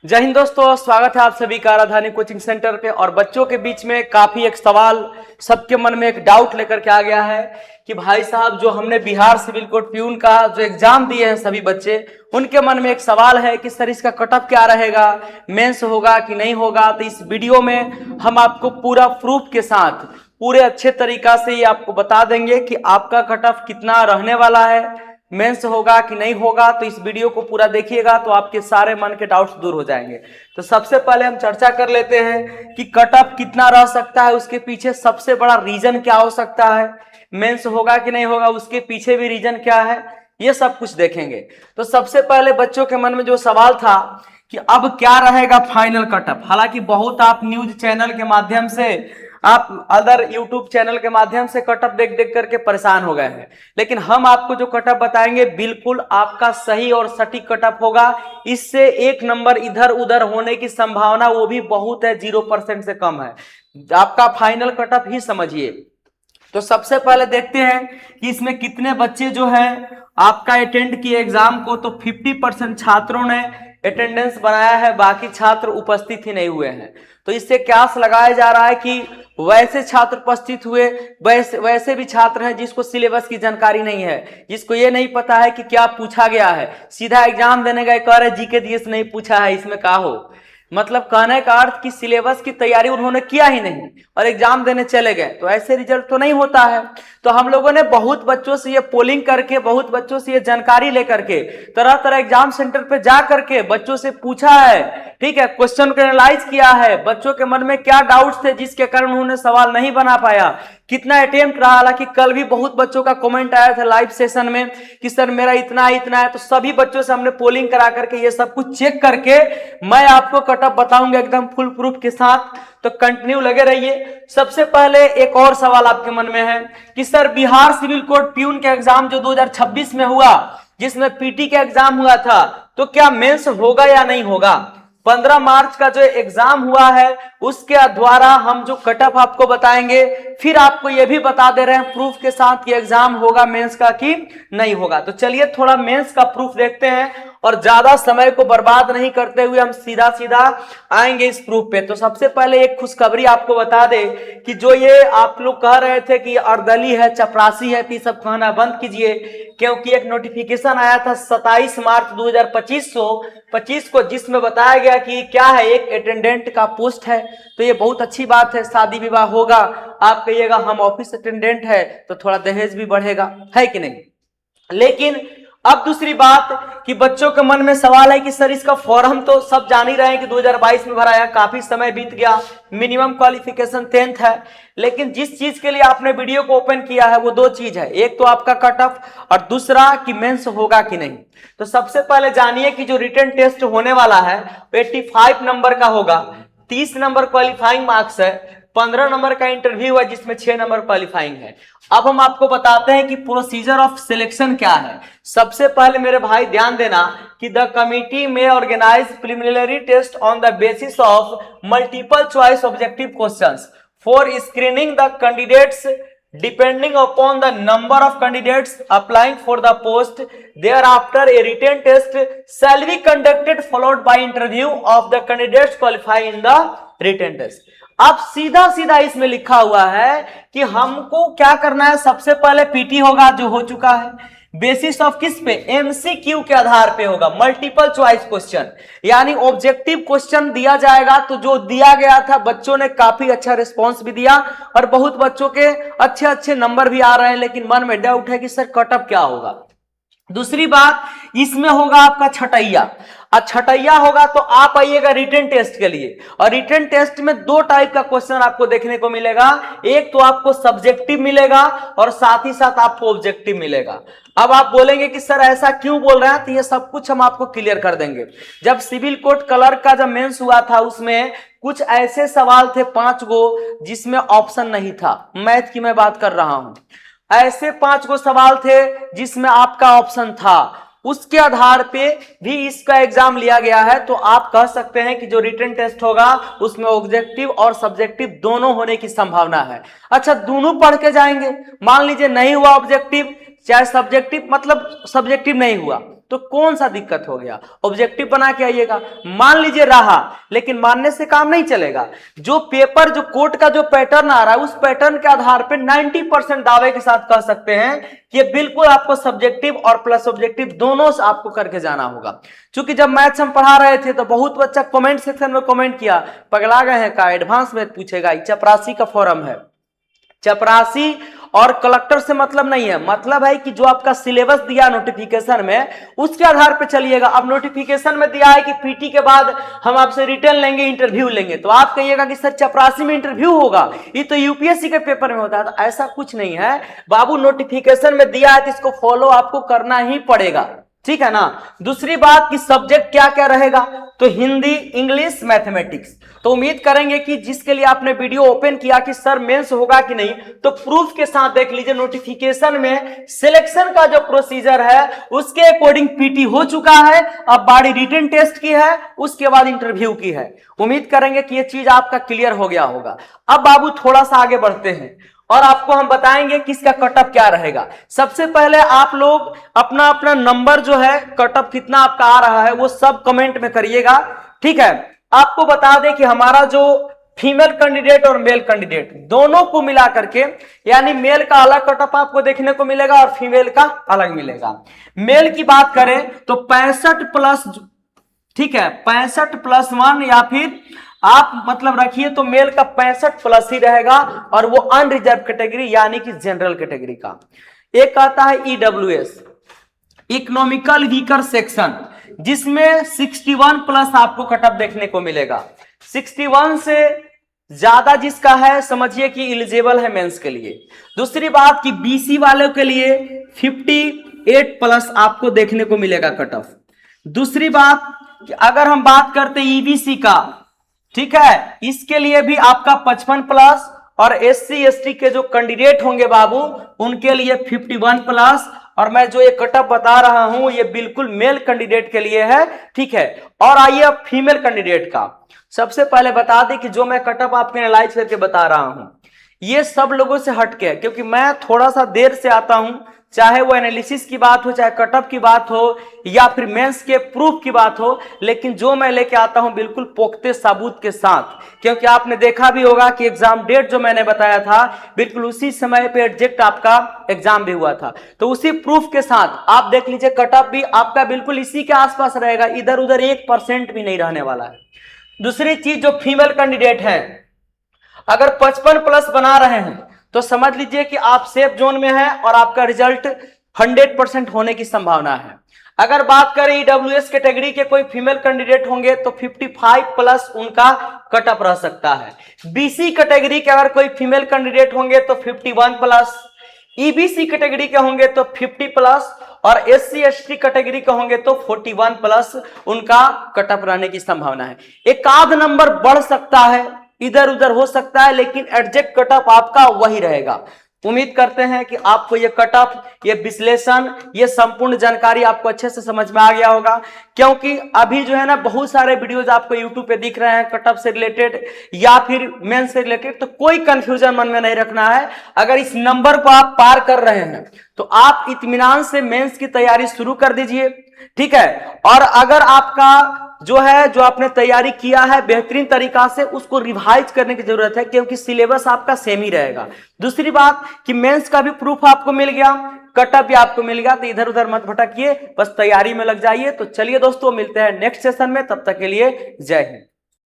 जय हिंद दोस्तों, स्वागत है आप सभी का राजधानी कोचिंग सेंटर पे। और बच्चों के बीच में काफी एक सवाल, सबके मन में एक डाउट लेकर के आ गया है कि भाई साहब, जो हमने बिहार सिविल कोड प्यून का जो एग्जाम दिए हैं सभी बच्चे, उनके मन में एक सवाल है कि सर इसका कट ऑफ क्या रहेगा, मेंस होगा कि नहीं होगा। तो इस वीडियो में हम आपको पूरा प्रूफ के साथ पूरे अच्छे तरीका से ये आपको बता देंगे कि आपका कट ऑफ कितना रहने वाला है, मेंस होगा कि नहीं होगा। तो इस वीडियो को पूरा देखिएगा तो आपके सारे मन के डाउट्स दूर हो जाएंगे। तो सबसे पहले हम चर्चा कर लेते हैं कि कट ऑफ कितना रह सकता है, उसके पीछे सबसे बड़ा रीजन क्या हो सकता है, मेंस होगा कि नहीं होगा उसके पीछे भी रीजन क्या है, ये सब कुछ देखेंगे। तो सबसे पहले बच्चों के मन में जो सवाल था कि अब क्या रहेगा फाइनल कट ऑफ। हालांकि बहुत आप न्यूज चैनल के माध्यम से, आप अदर यूट्यूब चैनल के माध्यम से कट ऑफ देख देख करके परेशान हो गए हैं, लेकिन हम आपको जो कट ऑफ बताएंगे बिल्कुल आपका सही और सटीक कट ऑफ होगा। इससे एक नंबर इधर उधर होने की संभावना वो भी बहुत है, 0% से कम है। आपका फाइनल कट ऑफ ही समझिए। तो सबसे पहले देखते हैं कि इसमें कितने बच्चे जो है आपका अटेंड किए एग्जाम को। तो 50% छात्रों ने अटेंडेंस बनाया है, बाकी छात्र उपस्थित ही नहीं हुए हैं। तो इससे क्यास लगाया जा रहा है कि वैसे छात्र उपस्थित हुए, वैसे भी छात्र हैं जिसको सिलेबस की जानकारी नहीं है, जिसको ये नहीं पता है कि क्या पूछा गया है, सीधा एग्जाम देने गए कह रहे जीके जीएस नहीं पूछा है, इसमें क्या हो। मतलब कहने का अर्थ कि सिलेबस की तैयारी उन्होंने किया ही नहीं और एग्जाम देने चले गए, तो ऐसे रिजल्ट तो नहीं होता है। तो हम लोगों ने बहुत बच्चों से ये पोलिंग करके, बहुत बच्चों से ये जानकारी लेकर के, तरह तरह एग्जाम सेंटर पे जा करके बच्चों से पूछा है, ठीक है, क्वेश्चन को एनालाइज किया है, बच्चों के मन में क्या डाउट्स थे जिसके कारण उन्होंने सवाल नहीं बना पाया, कितना अटेम्प्ट रहा। हालांकि कल भी बहुत बच्चों का कमेंट आया था लाइव सेशन में कि सर मेरा इतना है। तो सभी बच्चों से हमने पोलिंग करा करके ये सब कुछ चेक करके मैं आपको कट ऑफ बताऊंगा एकदम फुल प्रूफ के साथ। तो कंटिन्यू लगे रहिए। सबसे पहले एक और सवाल आपके मन में है कि sir Bihar civil court peon के एग्जाम जो 2026 में हुआ, जिसमें पीटी का एग्जाम हुआ था, तो क्या मेंस होगा या नहीं होगा। 15 मार्च का जो एग्जाम हुआ है उसके द्वारा हम जो कट ऑफ आपको बताएंगे, फिर आपको यह भी बता दे रहे हैं प्रूफ के साथ कि एग्जाम होगा मेंस का कि नहीं होगा। तो चलिए थोड़ा मेंस का प्रूफ देखते हैं और ज्यादा समय को बर्बाद नहीं करते हुए हम सीधा सीधा आएंगे इस प्रूफ पे। तो सबसे पहले एक खुशखबरी आपको बता दे कि जो ये आप लोग कह रहे थे कि अर्दली है, चपरासी है, तो सब कहना बंद कीजिए, क्योंकि एक नोटिफिकेशन आया था 27 मार्च 2025 को, जिसमें बताया गया कि क्या है, एक अटेंडेंट का पोस्ट है। तो ये बहुत अच्छी बात है, शादी विवाह होगा, आप कहिएगा हम ऑफिस अटेंडेंट है, तो थोड़ा दहेज भी बढ़ेगा, है कि नहीं। लेकिन अब दूसरी बात कि बच्चों के मन में सवाल है कि सर इसका फॉर्म तो सब जान ही रहे हैं कि 2022 में भराया, काफी समय बीत गया, मिनिमम क्वालिफिकेशन 10th है, लेकिन जिस चीज के लिए आपने वीडियो को ओपन किया है वो दो चीज है, एक तो आपका कट ऑफ और दूसरा कि मेंस होगा कि नहीं। तो सबसे पहले जानिए कि जो रिटन टेस्ट होने वाला है 85 नंबर का होगा, 30 नंबर क्वालिफाइंग मार्क्स है, 15 नंबर का इंटरव्यू है जिसमें 6 नंबर क्वालिफाइंग है। अब हम आपको बताते हैं कि प्रोसीजर ऑफ सिलेक्शन क्या है। सबसे पहले मेरे भाई ध्यान देना कि द कमिटी में organise preliminary test on the basis of multiple choice objective questions for screening the candidates depending upon the number of candidates applying for the post. Thereafter a written test shall be conducted followed by interview of the candidates qualifying in the written test. अब सीधा सीधा इसमें लिखा हुआ है कि हमको क्या करना है। सबसे पहले पीटी होगा जो हो चुका है, बेसिस ऑफ किस पे, एमसीक्यू के आधार पे होगा, मल्टीपल चॉइस क्वेश्चन, यानी ऑब्जेक्टिव क्वेश्चन दिया जाएगा। तो जो दिया गया था बच्चों ने काफी अच्छा रिस्पांस भी दिया और बहुत बच्चों के अच्छे अच्छे नंबर भी आ रहे हैं, लेकिन मन में डाउट है कि सर कट ऑफ क्या होगा। दूसरी बात, इसमें होगा आपका छटैया, और छटैया होगा तो आप आइएगा रिटन टेस्ट के लिए, और रिटन टेस्ट में दो टाइप का क्वेश्चन आपको देखने को मिलेगा, एक तो आपको सब्जेक्टिव मिलेगा और साथ ही साथ आपको ऑब्जेक्टिव मिलेगा। अब आप बोलेंगे कि सर ऐसा क्यों बोल रहे हैं, तो ये सब कुछ हम आपको क्लियर कर देंगे। जब सिविल कोड क्लर्क का जब मेंस हुआ था उसमें कुछ ऐसे सवाल थे 5 गो जिसमें ऑप्शन नहीं था, मैथ की मैं बात कर रहा हूं, ऐसे 5 गो सवाल थे जिसमें आपका ऑप्शन था, उसके आधार पे भी इसका एग्जाम लिया गया है। तो आप कह सकते हैं कि जो रिटन टेस्ट होगा उसमें ऑब्जेक्टिव और सब्जेक्टिव दोनों होने की संभावना है। अच्छा, दोनों पढ़ के जाएंगे, मान लीजिए नहीं हुआ ऑब्जेक्टिव, चाहे सब्जेक्टिव, मतलब सब्जेक्टिव नहीं हुआ, तो कौन सा दिक्कत हो गया? ऑब्जेक्टिव बना के आइएगा। मान लीजिए रहा, लेकिन मानने से काम नहीं चलेगा। जो पेपर, जो कोर्ट का जो पैटर्न आ रहा है, उस पैटर्न के आधार पर 90% दावे के साथ कह सकते हैं कि ये बिल्कुल आपको सब्जेक्टिव और प्लस ऑब्जेक्टिव दोनों से आपको करके जाना होगा। क्योंकि जब मैथ्स हम पढ़ा रहे थे तो बहुत बच्चा कमेंट सेक्शन में कमेंट किया, पगला गए हैं का, एडवांस में पूछेगा, चपरासी का फॉर्म है। चपरासी और कलेक्टर से मतलब नहीं है, मतलब है कि जो आपका सिलेबस दिया नोटिफिकेशन में, उसके आधार पे चलिएगा। अब नोटिफिकेशन में दिया है कि पीटी के बाद हम आपसे रिटर्न लेंगे, इंटरव्यू लेंगे, तो आप कहिएगा कि सर चपरासी में इंटरव्यू होगा, ये तो यूपीएससी के पेपर में होता है। तो ऐसा कुछ नहीं है बाबू, नोटिफिकेशन में दिया है तो इसको फॉलो आपको करना ही पड़ेगा, ठीक है ना। दूसरी बात कि सब्जेक्ट क्या क्या रहेगा, तो हिंदी, इंग्लिश, मैथमेटिक्स। तो उम्मीद करेंगे कि जिसके लिए आपने वीडियो ओपन किया कि सर मेंस होगा कि नहीं, तो प्रूफ के साथ देख लीजिए। नोटिफिकेशन में सिलेक्शन का जो प्रोसीजर है उसके अकॉर्डिंग पीटी हो चुका है, अब बारी रिटन टेस्ट की है, उसके बाद इंटरव्यू की है। उम्मीद करेंगे कि यह चीज आपका क्लियर हो गया होगा। अब बाबू थोड़ा सा आगे बढ़ते हैं और आपको हम बताएंगे कि इसका कटअप क्या रहेगा। सबसे पहले आप लोग अपना अपना नंबर जो है, कटअप कितना आपका आ रहा है, वो सब कमेंट में करिएगा, ठीक है। आपको बता दें कि हमारा जो फीमेल कैंडिडेट और मेल कैंडिडेट दोनों को मिला करके, यानी मेल का अलग कटअप आपको देखने को मिलेगा और फीमेल का अलग मिलेगा। मेल की बात करें तो 65 प्लस, ठीक है, 65+1 या फिर आप मतलब रखिए तो मेल का 65 प्लस ही रहेगा, और वो अनरिजर्व कैटेगरी यानी कि जनरल कैटेगरी का। एक आता है ईडब्ल्यूएस, इकोनॉमिकल वीकर सेक्शन, जिसमें 61 प्लस आपको कटअप देखने को मिलेगा। 61 से ज्यादा जिसका है समझिए कि एलिजिबल है मेंस के लिए। दूसरी बात कि बीसी वालों के लिए 58 प्लस आपको देखने को मिलेगा कटअप। दूसरी बात कि अगर हम बात करते ईबीसी का, ठीक है, इसके लिए भी आपका 55 प्लस, और एससी एसटी के जो कैंडिडेट होंगे बाबू उनके लिए 51 प्लस। और मैं जो ये कटअप बता रहा हूं ये बिल्कुल मेल कैंडिडेट के लिए है, ठीक है। और आइए अब फीमेल कैंडिडेट का। सबसे पहले बता दें कि जो मैं कटअप आपको एनालाइज करके बता रहा हूं ये सब लोगों से हटके है, क्योंकि मैं थोड़ा सा देर से आता हूं, चाहे वो एनालिसिस की बात हो, चाहे कटअप की बात हो, या फिर मेंस के प्रूफ की बात हो, लेकिन जो मैं लेके आता हूं बिल्कुल पुख्ते सबूत के साथ। क्योंकि आपने देखा भी होगा कि एग्जाम डेट जो मैंने बताया था बिल्कुल उसी समय पे एग्जैक्ट आपका एग्जाम भी हुआ था, तो उसी प्रूफ के साथ आप देख लीजिए कटअप भी आपका बिल्कुल इसी के आसपास रहेगा, इधर उधर 1% भी नहीं रहने वाला है। दूसरी चीज, जो फीमेल कैंडिडेट है अगर 55 प्लस बना रहे हैं तो समझ लीजिए कि आप सेफ जोन में हैं और आपका रिजल्ट 100% होने की संभावना है। अगर बात करें ईडब्ल्यूएस कैटेगरी के कोई फीमेल कैंडिडेट होंगे तो 55 प्लस उनका कटअप रह सकता है। बीसी कैटेगरी के अगर कोई फीमेल कैंडिडेट होंगे तो 51 प्लस, ईबीसी कैटेगरी के होंगे तो 50 प्लस, और एससी एसटी कैटेगरी के होंगे तो 41 प्लस उनका कटअप रहने की संभावना है। एक आध नंबर बढ़ सकता है, इधर उधर हो सकता है, लेकिन एग्जैक्ट कटअप आपका वही रहेगा। उम्मीद करते हैं कि आपको ये कटअप, ये विश्लेषण, ये संपूर्ण जानकारी आपको अच्छे से समझ में आ गया होगा। क्योंकि अभी जो है ना बहुत सारे वीडियोज आपको यूट्यूब पे दिख रहे हैं कटअप से रिलेटेड या फिर मेंस से रिलेटेड, तो कोई कंफ्यूजन मन में नहीं रखना है। अगर इस नंबर को आप पार कर रहे हैं तो आप इत्मीनान से मेंस की तैयारी शुरू कर दीजिए, ठीक है। और अगर आपका जो है, जो आपने तैयारी किया है बेहतरीन तरीका से, उसको रिवाइज करने की जरूरत है, क्योंकि सिलेबस आपका सेम ही रहेगा। दूसरी बात कि मेंस का भी प्रूफ आपको मिल गया, कटअप भी आपको मिल गया, तो इधर उधर मत भटकिए, बस तैयारी में लग जाइए। तो चलिए दोस्तों, मिलते हैं नेक्स्ट सेशन में, तब तक के लिए जय हिंद।